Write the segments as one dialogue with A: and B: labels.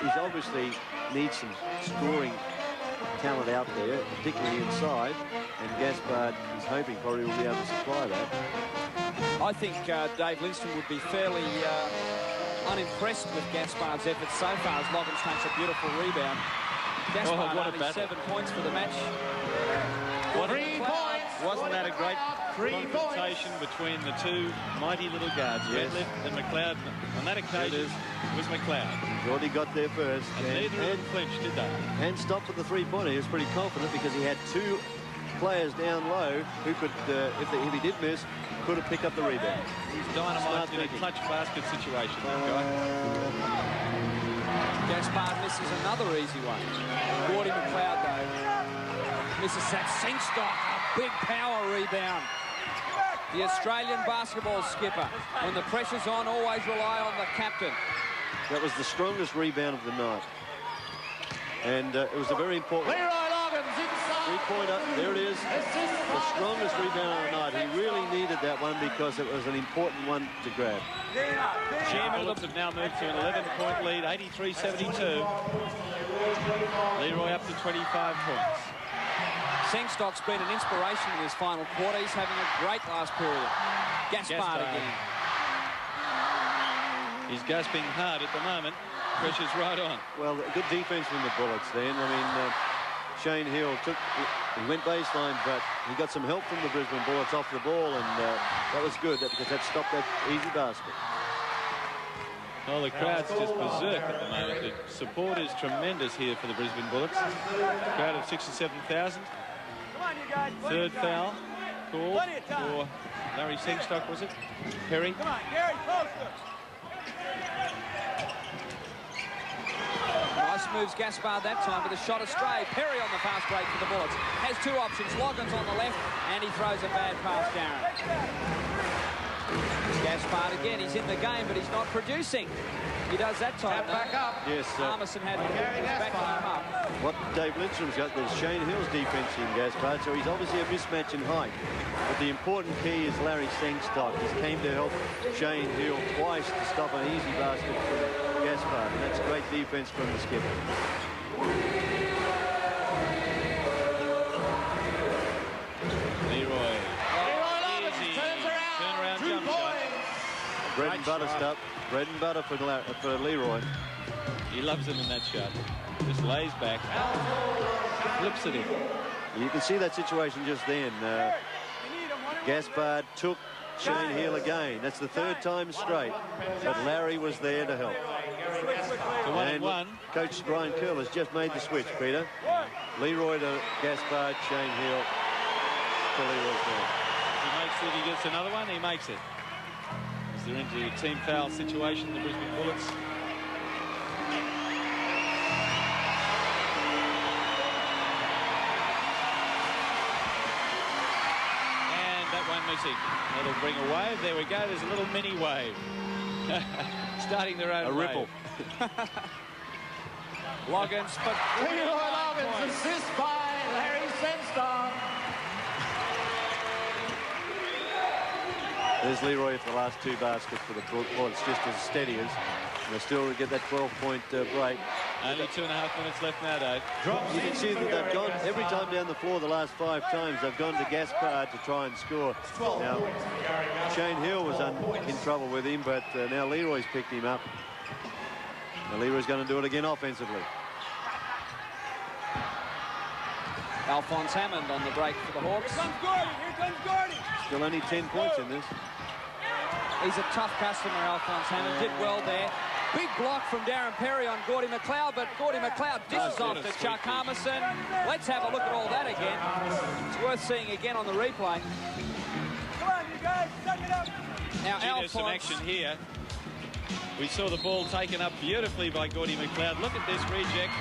A: he's obviously needs some scoring talent out there, particularly inside, and Gaspard is hoping probably will be able to supply that.
B: I think Dave Lindstrom would be fairly unimpressed with Gaspard's efforts so far as Loggins takes a beautiful rebound. Gaspard only 7 points for the match.
C: 3 points!
D: Wasn't that a great confrontation between the two mighty little guards, Redliff and McLeod? On that occasion, it was McLeod.
A: Geordie got there first.
D: And neither of them flinched, did they?
A: And stopped with the three-pointer. He was pretty confident because he had two players down low who could, if he did miss, could have picked up the rebound.
D: He's dynamite in a clutch basket situation, that guy.
B: Gaspard misses another easy one. Gordy McLeod, though, misses that Sengstock. A big power rebound. The Australian basketball skipper, when the pressure's on, always rely on the captain.
A: That was the strongest rebound of the night. And it was a very important three-pointer. There it is. The strongest rebound of the night. He really needed that one because it was an important one to grab.
D: Bullets have now moved to an 11-point lead, 83-72. Leroy up to 25 points.
B: Sengstock's been an inspiration in this final quarter. He's having a great last period. Gaspard again.
D: He's gasping hard at the moment. Pressure's right on.
A: Well, good defense from the Bullets then. I mean, Shane Hill he went baseline, but he got some help from the Brisbane Bullets off the ball, and that was good because that stopped that easy basket.
D: Well, the crowd's just berserk at the moment. The support is tremendous here for the Brisbane Bullets. A crowd of 6,000 or 7,000. Third foul called for Larry Sengstock, was it? Perry.
C: Come on, Gary, closer.
B: Nice moves Gaspard that time with a shot astray. Perry on the fast break for the Bullets. Has two options. Loggins on the left, and he throws a bad pass down. Gaspard again, he's in the game, but he's not producing. He does that time.
C: Back up.
A: Yes,
B: Armisen had backing him up.
A: What Dave Lindstrom's got is Shane Hill's defense in Gaspard, so he's obviously a mismatch in height. But the important key is Larry Sengstock. He came to help Shane Hill twice to stop an easy basket for Gaspard, and that's great defense from the skipper.
D: Leroy.
C: Easy. Turns around.
D: Turnaround
C: 2
D: jump shot.
C: points.
A: Bread and butter stuff. Bread and butter for Leroy.
D: He loves it in that shot. Just lays back. Flips it in.
A: You can see that situation just then. Gaspard took Shane Hill again. That's the third time straight. But Larry was there to help.
D: To 1 and 1.
A: Coach Brian Curl has just made the switch, Peter. Leroy to Gaspard, Shane Hill to Leroy's there.
D: He makes it. He gets another one. He makes it. As they're into a team foul situation, the Brisbane Bullets. And that one missing. That'll bring a wave. There we go. There's a little mini wave. Starting their own
A: ripple.
B: Loggins, but
C: Leroy Loggins, assist by Larry Sengstock.
A: There's Leroy for the last two baskets for the Bullets, just as steady as they still get that 12-point break.
D: Only 2.5 minutes left now, Dave.
A: You can see that they've gone every time down the floor the last 5 times. They've gone to Gaspard to try and score. Now, Shane Hill was in trouble with him, but now Leroy's picked him up. Now Leroy's going to do it again offensively.
B: Alphonse Hammond on the break for the Hawks.
C: Here comes Gordy. Here comes Gordy.
A: Still only 10 points in this.
B: He's a tough customer, Alphonse Hammond. Did well there. Big block from Darren Perry on Gordy McLeod, but Gordy McLeod dishes off to Chuck Armisen. Let's have a look at all that again. It's worth seeing again on the replay.
C: Come on, you guys. Suck it up.
B: Now,
D: There's some action here. We saw the ball taken up beautifully by Gordy McLeod. Look at this reject.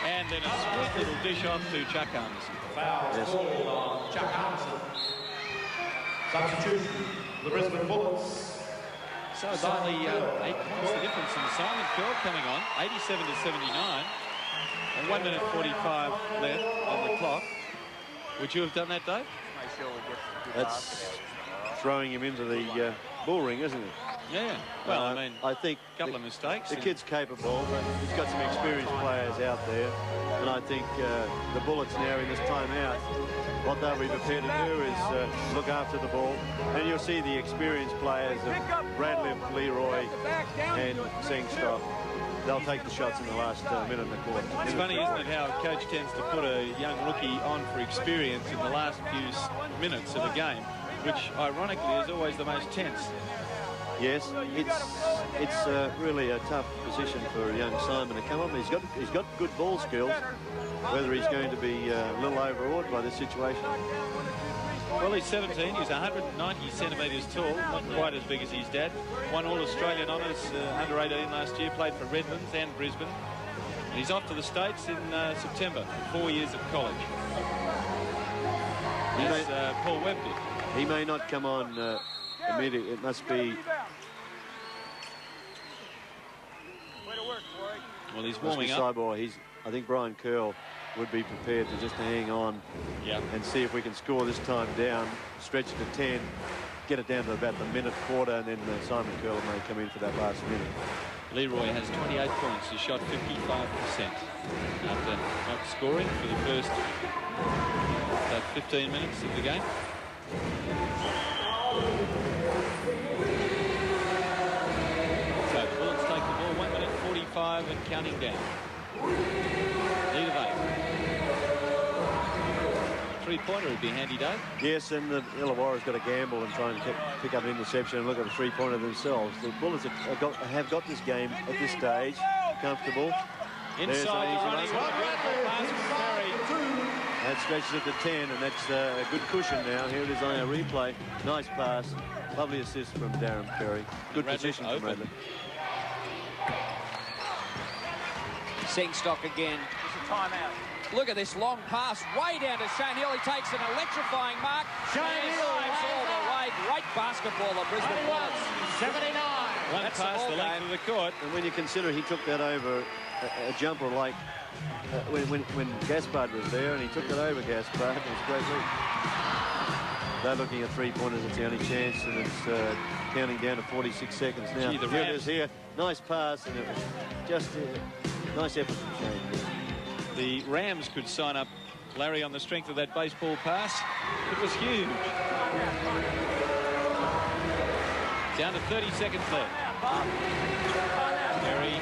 D: And then a sweet little dish off to Chuck Armisen.
E: Foul called on Chuck Armisen. Substitution, the Brisbane Bullets.
D: So it's only 8 points the difference. And Simon Curl coming on, 87-79. And 1 minute 45 left on the clock. Would you have done that, Dave?
A: That's throwing him into the bull ring, isn't it?
D: Yeah. Well, I mean,
A: I think
D: a couple of mistakes.
A: The kid's capable, but he's got some experienced players out there. And I think the Bullets now in this timeout, what they'll be prepared to do is look after the ball. And you'll see the experienced players of Radcliffe, Leroy, and Sengstock. They'll take the shots in the last minute and a quarter.
D: It's funny, isn't it, how a coach tends to put a young rookie on for experience in the last few minutes of a game, which ironically is always the most tense.
A: Yes, it's really a tough position for young Simon to come up. He's got good ball skills. Whether he's going to be a little overawed by this situation.
D: Well, he's 17. He's 190 centimetres tall, not quite as big as his dad. Won All-Australian honours under 18 last year, played for Redlands and Brisbane. And he's off to the States in September for 4 years of college. As Paul Webb did.
A: He may not come on immediately. It must be...
D: Well, he's warming up.
A: Cyborg. I think Brian Curl would be prepared to just hang on and see if we can score this time down, stretch it to 10, get it down to about the minute quarter, and then Simon Curl may come in for that last minute.
D: Leroy has 28 points. He shot 55% after not scoring for the first 15 minutes of the game. So the Bullets take the ball, 1 minute 45 and counting down. Lead of 8. Three-pointer would be handy, Dave.
A: Yes, and the Illawarra's got to gamble and try and pick up an interception and look at the three-pointer themselves. The Bullets have got this game at this stage comfortable.
D: Inside the running.
A: That stretches it to 10, and that's a good cushion now. Here it is on our replay. Nice pass. Lovely assist from Darren Perry. Good position from Radcliffe.
B: Sengstock again. Timeout. Look at this long pass way down to Shane Hill. He takes an electrifying mark.
C: Shane Hill
B: all the way. Great basketball, the Brisbane Bullets.
C: 79.
D: One pass the length of the court.
A: And when you consider he took that over a jumper like when Gaspard was there, and he took it over Gaspard, it was a great lead. They're looking at three-pointers. It's the only chance, and it's counting down to 46 seconds now.
D: Gee,
A: here it is here. Nice pass, and it was just nice effort from Shane.
D: The Rams could sign up Larry on the strength of that baseball pass. It was huge. Down to 30 seconds left. Perry.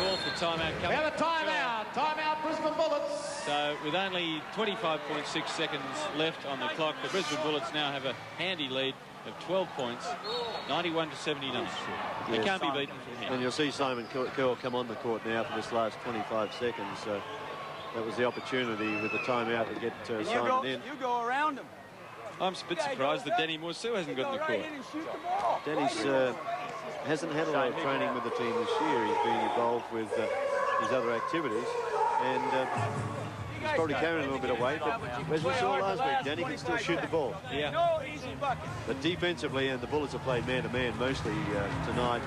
D: Call for timeout coming.
C: We have a timeout. Timeout, Brisbane Bullets.
D: So with only 25.6 seconds left on the clock, the Brisbane Bullets now have a handy lead of 12 points, 91 to 79. They can't be beaten from here.
A: And you'll see Simon Curl come on the court now for this last 25 seconds. So that was the opportunity with the timeout to get Simon in.
B: You go around him.
D: I'm a bit surprised that Denny Musu hasn't got in the court.
A: Denny's hasn't had a lot of training with the team this year. He's been involved with his other activities, and he's probably carrying a little bit of weight, but as we saw last week, Denny can still shoot the ball.
D: Yeah.
A: But defensively, and the Bullets have played man-to-man mostly tonight,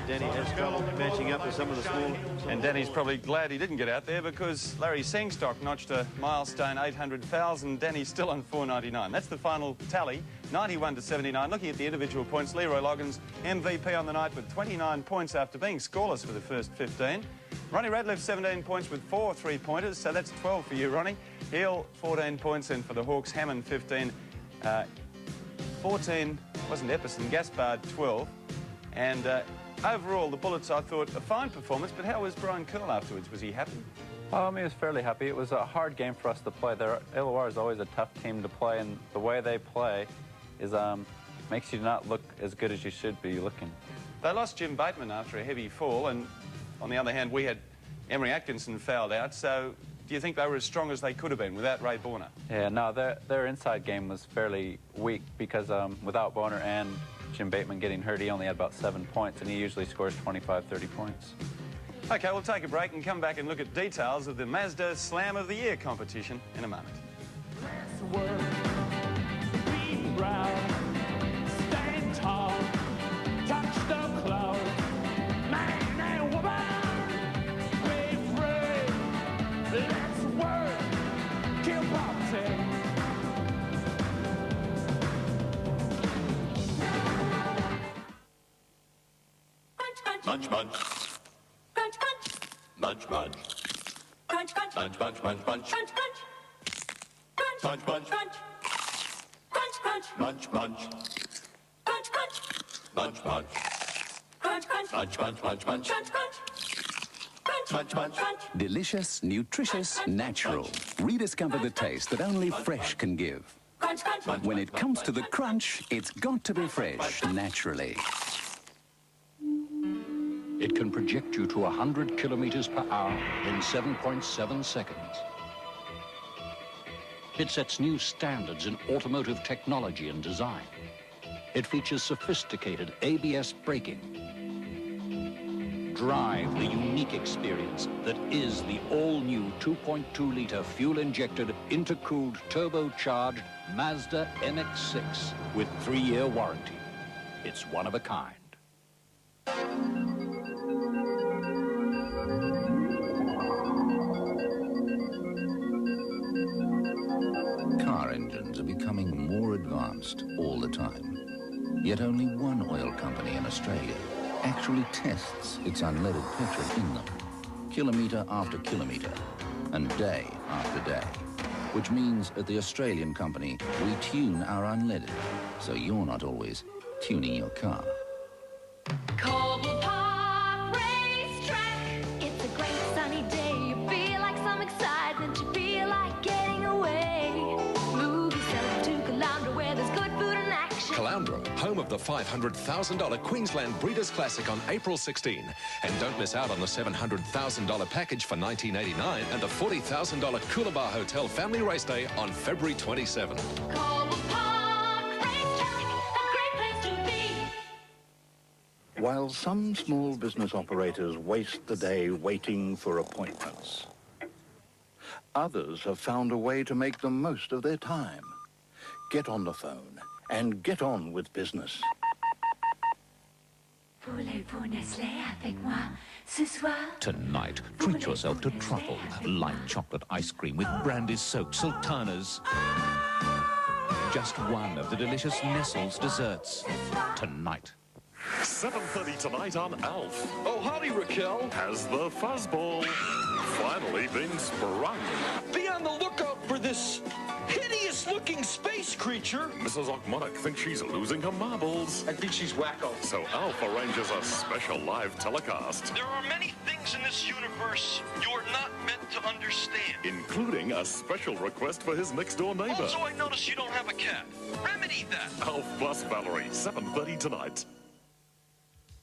A: Denny has trouble matching up with some of the small...
F: And Danny's probably glad he didn't get out there, because Larry Sengstock notched a milestone 800,000. Danny's still on 499. That's the final tally, 91 to 79. Looking at the individual points, Leroy Loggins, MVP on the night with 29 points after being scoreless for the first 15. Ronnie Radcliffe, 17 points with 4 three-pointers, so that's 12 for you, Ronnie. Hill, 14 points, and for the Hawks, Hammond, 15. 14 wasn't Epperson, Gaspard, 12. And overall, the Bullets, I thought, a fine performance, but how was Brian Curl afterwards? Was he happy?
G: He was fairly happy. It was a hard game for us to play. Illawarra is always a tough team to play, and the way they play is makes you not look as good as you should be looking.
F: They lost Jim Bateman after a heavy fall, and on the other hand, we had Emery Atkinson fouled out, so do you think they were as strong as they could have been without Ray Borner?
G: Yeah, no, their inside game was fairly weak because without Borner and Jim Bateman getting hurt, he only had about 7 points, and he usually scores 25, 30 points.
F: OK, we'll take a break and come back and look at details of the Mazda Slam of the Year competition in a moment.
C: Stand tall, touch the clouds, man and woman, we're free. Let's work, kill poverty.
H: Munch, munch. Crunch, crunch. Munch, munch. Crunch, crunch. Munch, munch, munch, munch. Crunch, crunch. Crunch, munch, munch. Crunch, crunch. Munch, munch. Crunch, crunch. Munch, munch. Crunch, crunch. Munch, munch, munch, munch. Crunch, crunch. Munch, munch.
I: Delicious, nutritious, natural. Rediscover the taste that only fresh can give. When it comes to the crunch, it's got to be fresh, naturally.
J: It can project you to 100 kilometers per hour in 7.7 seconds. It sets new standards in automotive technology and design. It features sophisticated ABS braking. Drive the unique experience that is the all-new 2.2-litre fuel-injected, intercooled, turbocharged Mazda MX-6 with 3-year warranty. It's one of a kind.
I: Car engines are becoming more advanced all the time. Yet only one oil company in Australia actually tests its unleaded petrol in them, kilometre after kilometre, and day after day. Which means at the Australian company, we tune our unleaded, so you're not always tuning your car.
K: Coble Park Racetrack. It's a great sunny day. You feel like some excitement. You feel like getting away. Move yourself to Caloundra where there's good food and action.
L: Caloundra, home of the $500,000 Queensland Breeders' Classic on April 16. And don't miss out on the $700,000 package for $19.89 and the $40,000 Coolabah Hotel Family Race Day on February 27.
K: Coble Park Racetrack, a great place to be.
M: While some small business operators waste the day waiting for appointments, others have found a way to make the most of their time. Get on the phone and get on with business.
K: Voulez-vous Nestlé avec moi ce soir?
N: Tonight, treat yourself to truffle, light chocolate ice cream with brandy-soaked sultanas. Just one of the delicious Nestle's desserts. Tonight.
O: 7:30 tonight on ALF.
P: Oh, howdy, Raquel.
O: Has the fuzzball finally been sprung?
P: Be on the lookout for this hideous-looking space creature.
O: Mrs. Ochmonok thinks she's losing her marbles.
P: I think she's wacko.
O: So ALF arranges a special live telecast.
Q: There are many things in this universe you are not meant to understand.
O: Including a special request for his next-door neighbor.
Q: Also, I notice you don't have a cat. Remedy that.
O: ALF plus Valerie, 7:30 tonight.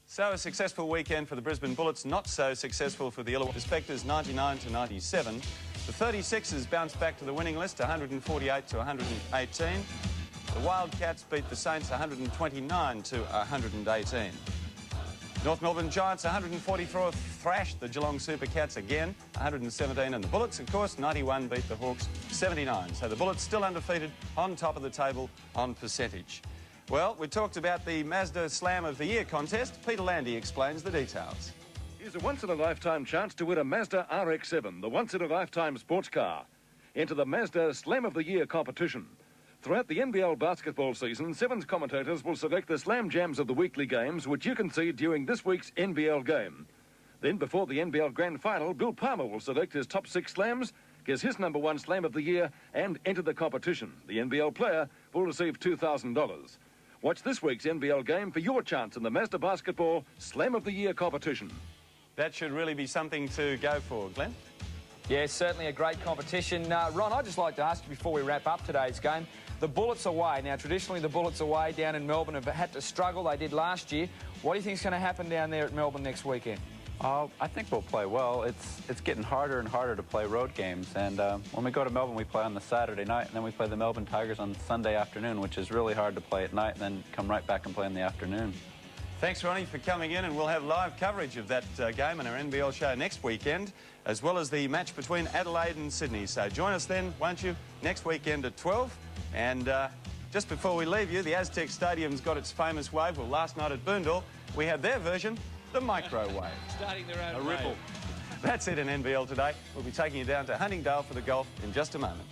F: So a successful weekend for the Brisbane Bullets, not so successful for the Illawarra. The Spectres 99-97. The 36ers bounced back to the winning list 148-118. The Wildcats beat the Saints 129-118. North Melbourne Giants 144 thrashed the Geelong Supercats again 117, and the Bullets, of course, 91 beat the Hawks 79. So the Bullets still undefeated on top of the table on percentage. Well, we talked about the Mazda Slam of the Year contest. Peter Landy explains the details.
R: Here's a once-in-a-lifetime chance to win a Mazda RX-7, the once-in-a-lifetime sports car. Enter the Mazda Slam of the Year competition. Throughout the NBL basketball season, Sevens commentators will select the Slam Jams of the weekly games, which you can see during this week's NBL game. Then, before the NBL Grand Final, Bill Palmer will select his top 6 slams, guess his #1 Slam of the Year, and enter the competition. The NBL player will receive $2,000. Watch this week's NBL game for your chance in the Mazda Basketball Slam of the Year competition.
F: That should really be something to go for, Glenn.
B: Yeah, certainly a great competition. Ron, I'd just like to ask you before we wrap up today's game, the Bullets away. Now, traditionally, the Bullets away down in Melbourne have had to struggle. They did last year. What do you think is going to happen down there at Melbourne next weekend?
G: I think we'll play well. It's getting harder and harder to play road games. And when we go to Melbourne, we play on the Saturday night, and then we play the Melbourne Tigers on Sunday afternoon, which is really hard to play at night and then come right back and play in the afternoon.
F: Thanks, Ronnie, for coming in, and we'll have live coverage of that game in our NBL show next weekend, as well as the match between Adelaide and Sydney. So join us then, won't you, next weekend at 12. And just before we leave you, the Aztec Stadium's got its famous wave. Well, last night at Boondall, we had their version, the microwave.
D: Starting their own
F: a ripple.
D: wave.
F: That's it in NBL today. We'll be taking you down to Huntingdale for the golf in just a moment.